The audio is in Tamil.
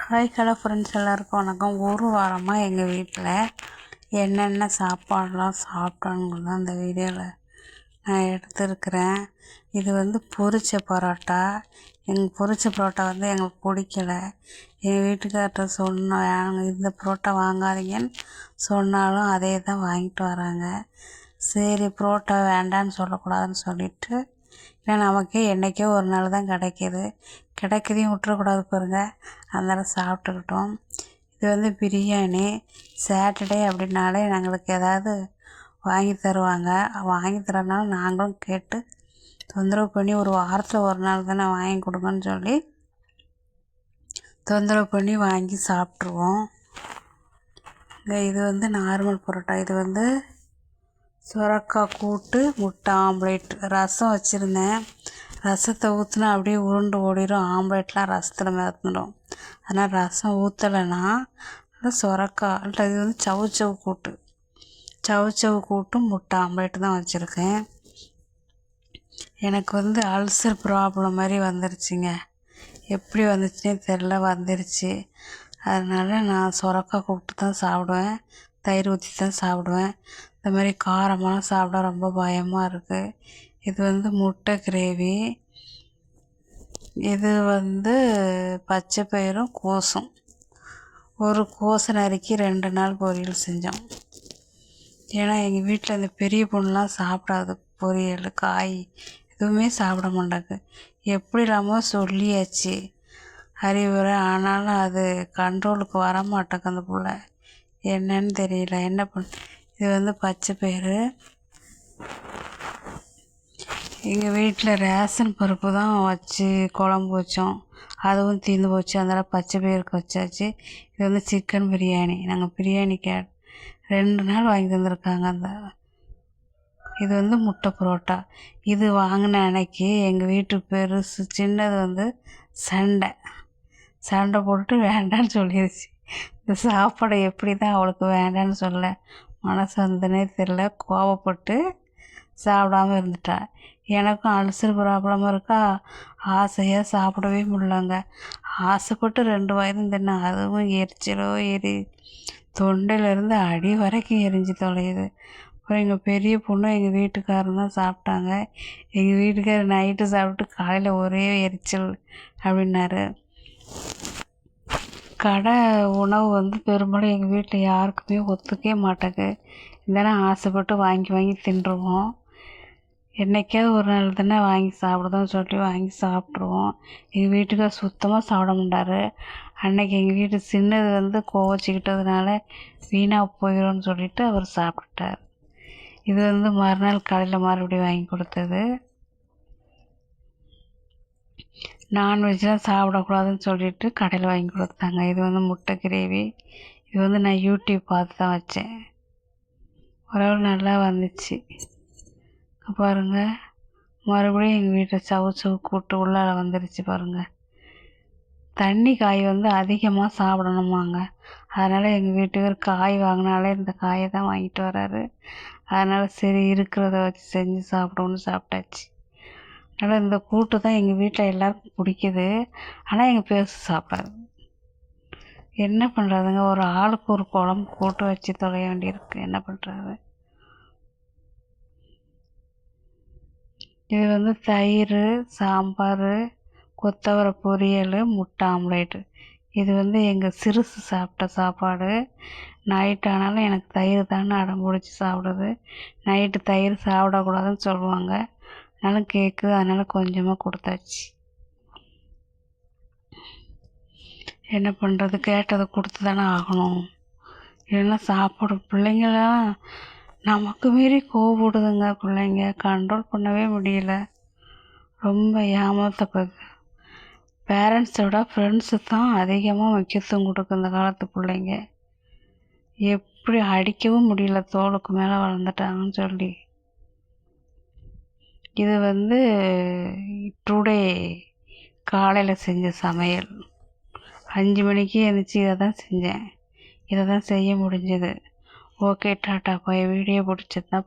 ஹாய் ஹலோ ஃப்ரெண்ட்ஸ், எல்லாருக்கும் வணக்கம். ஒரு வாரமாக எங்கள் வீட்டில் என்னென்ன சாப்பாடெலாம் சாப்பிட்டாங்கன்னு தான் இந்த வீடியோவில் நான் எடுத்துருக்கிறேன். இது வந்து பொரிச்ச பரோட்டா. பொரிச்ச பரோட்டா வந்து எங்களுக்கு பிடிக்கல. எங்கள் வீட்டுக்கார்ட்ட சொன்னோம், இந்த பரோட்டா வாங்காதீங்கன்னு சொன்னாலும் அதே தான் வாங்கிட்டு வராங்க. சரி, பரோட்டா வேண்டான்னு சொல்லக்கூடாதுன்னு சொல்லிவிட்டு, ஏன்னா நமக்கே என்றைக்கோ ஒரு நாள் தான் கிடைக்குதையும் விட்டுறக்கூடாது பாருங்க, அதனால் சாப்பிட்டுக்கிட்டோம். இது வந்து பிரியாணி. சாட்டர்டே அப்படின்னாலே எங்களுக்கு ஏதாவது வாங்கி தருவாங்க. வாங்கி தரனால நாங்களும் கேட்டு தொந்தரவு பண்ணி ஒரு வாரத்தில் ஒரு நாள் தானே வாங்கி கொடுங்கன்னு சொல்லி தொந்தரவு பண்ணி வாங்கி சாப்பிட்ருவோம். இது வந்து நார்மல் பரோட்டா. இது வந்து சுரக்காய் கூட்டு, முட்டை ஆம்லேட். ரசம் வச்சுருந்தேன். ரசத்தை ஊற்றினா அப்படியே உருண்டு ஓடிடும். ஆம்லேட்லாம் ரசத்தில் மிதந்துடும். அதனால் ரசம் ஊற்றலைன்னா சுரக்காய் இது வந்து சவுச்சவு கூட்டு. சவுச்சவு கூட்டும் முட்டை ஆம்லேட்டு தான் வச்சுருக்கேன். எனக்கு வந்து அல்சர் ப்ராப்ளம் மாதிரி வந்துருச்சுங்க. எப்படி வந்துச்சுன்னே தெரில, வந்துருச்சு. அதனால் நான் சுரக்காய் கூப்பிட்டு தான் சாப்பிடுவேன். தயிர் ஊற்றி தான் சாப்பிடுவேன். இந்த மாதிரி காரமெல்லாம் சாப்பிட ரொம்ப பயமாக இருக்குது. இது வந்து முட்டை கிரேவி. இது வந்து பச்சை பயிரும் கோஸும். ஒரு கோஸை நறுக்கி 2 நாள் பொரியல் செஞ்சோம். ஏன்னா எங்கள் வீட்டில் இந்த பெரிய பொண்ணுலாம் சாப்பிடாது. பொரியல் காய் எதுவுமே சாப்பிட மாட்டாங்க. எப்படி இல்லாமல் சொல்லியாச்சு அறிவுரை, ஆனாலும் அது கண்ட்ரோலுக்கு வர மாட்டேங்க அந்த பிள்ளை. என்னன்னு தெரியல, என்ன இது வந்து பச்சை பயிறு. எங்கள் வீட்டில் ரேஷன் பருப்பு தான் வச்சு குழம்பு வச்சோம். அதுவும் தீர்ந்து போச்சு. அதனால் பச்சை பயிருக்கு வச்சாச்சு. இது வந்து சிக்கன் பிரியாணி. நாங்கள் பிரியாணி 2 நாள் வாங்கி தந்திருக்காங்க. இது வந்து முட்டை பரோட்டா. இது வாங்கின அன்னைக்கு எங்கள் வீட்டு பெருசு சின்னது வந்து சண்டை போட்டுட்டு வேண்டான்னு சொல்லிடுச்சு. இந்த சாப்பாடை எப்படி தான் அவளுக்கு வேண்டான்னு சொல்ல மனசு வந்தனே தெரில. கோவப்பட்டு சாப்பிடாமல் இருந்துட்டா. எனக்கும் அல்சர் ப்ராப்ளம் இருக்கா. ஆசையாக சாப்பிடவே முடியலங்க. ஆசைப்பட்டு 2 வாய் தான் தின்னேன். அதுவும் எரிச்சலோ தொண்டையிலேருந்து அடி வரைக்கும் எரிஞ்சு தொலையுது. அப்புறம் எங்கள் பெரிய பொண்ணு எங்கள் வீட்டுக்காரரும் தான் சாப்பிட்டாங்க. எங்கள் வீட்டுக்காரர் நைட்டு சாப்பிட்டு காலையில் ஒரே எரிச்சல் அப்படின்னாரு. கடை உணவு வந்து பெரும்பாலும் எங்கள் வீட்டில் யாருக்குமே ஒத்துக்கவே மாட்டேங்குது. இருந்தாலும் ஆசைப்பட்டு வாங்கி தின்றுவோம். என்றைக்காவது ஒரு நாள் தானே வாங்கி சாப்பிடுதோன்னு சொல்லி வாங்கி சாப்பிட்ருவோம். எங்கள் வீட்டுக்கார் சுத்தமாக சாப்பிட மாட்டார். அன்னைக்கு எங்கள் வீட்டு சின்னது வந்து கோவச்சிக்கிட்டதுனால வீணாக போயிடும்னு சொல்லிவிட்டு அவர் சாப்பிட்டார். இது வந்து மறுநாள் காலையில் மறுபடியும் வாங்கி கொடுத்தது. நான்வெஜ்லாம் சாப்பிடக்கூடாதுன்னு சொல்லிட்டு கடையில் வாங்கி கொடுத்தாங்க. இது வந்து முட்டை கிரேவி. இது வந்து நான் யூடியூப் பார்த்து தான் வச்சேன். ஓரளவு நல்லா வந்துச்சு. பாருங்கள், மறுபடியும் எங்கள் வீட்டில் சவு கூட்டு உள்ளார வந்துருச்சு பாருங்கள். தண்ணி காய் வந்து அதிகமாக சாப்பிடணுமாங்க. அதனால் எங்கள் வீட்டுக்கார் காய் வாங்கினாலே இந்த காயை தான் வாங்கிட்டு வராரு. அதனால் சரி இருக்கிறத வச்சு செஞ்சு சாப்பிடுவோன்னு சாப்பிட்டாச்சு. அதனால் இந்த கூட்டு தான் எங்கள் வீட்டில் எல்லாருக்கும் பிடிக்குது. ஆனால் எங்கள் பெருசு சாப்பிடாது. என்ன பண்ணுறதுங்க, ஒரு ஆளுக்கு ஒரு குழம்பு கூட்டு வச்சு தொலைய வேண்டியிருக்கு. என்ன பண்ணுறது. இது வந்து தயிர், சாம்பார், கொத்தவரை பொரியல், முட்டை ஆம்லேட்டு. இது வந்து எங்கள் சிறுசு சாப்பிட்ட சாப்பாடு. நைட் ஆனாலும் எனக்கு தயிர் தானே அடம் பிடிச்சி சாப்பிடுது. நைட்டு தயிர் சாப்பிடக்கூடாதுன்னு சொல்லுவாங்க. அதனால கேட்குது. அதனால் கொஞ்சமாக கொடுத்தாச்சு. என்ன பண்ணுறது, கேட்டதை கொடுத்து தானே ஆகணும். இல்லைன்னா சாப்பாடு பிள்ளைங்களாம் நமக்கு மீறி கோவப்படுதுங்க. பிள்ளைங்க கண்ட்ரோல் பண்ணவே முடியல. ரொம்ப ஏமாத்தப்படுது. பேரண்ட்ஸை விட ஃப்ரெண்ட்ஸு தான் அதிகமாக முக்கியத்துவம் கொடுக்கும் இந்த காலத்து பிள்ளைங்க. எப்படி அடிக்கவும் முடியல, தோளுக்கு மேலே வளர்ந்துட்டாங்கன்னு சொல்லி. இது வந்து டுடே காலையில் செஞ்ச சமையல். 5 மணிக்கு எழுந்திரிச்சி இதை தான் செஞ்சேன். இதை தான் செய்ய முடிஞ்சது. ஓகே, டாட்டா பாய். வீடியோ பிடிச்சதுன்னா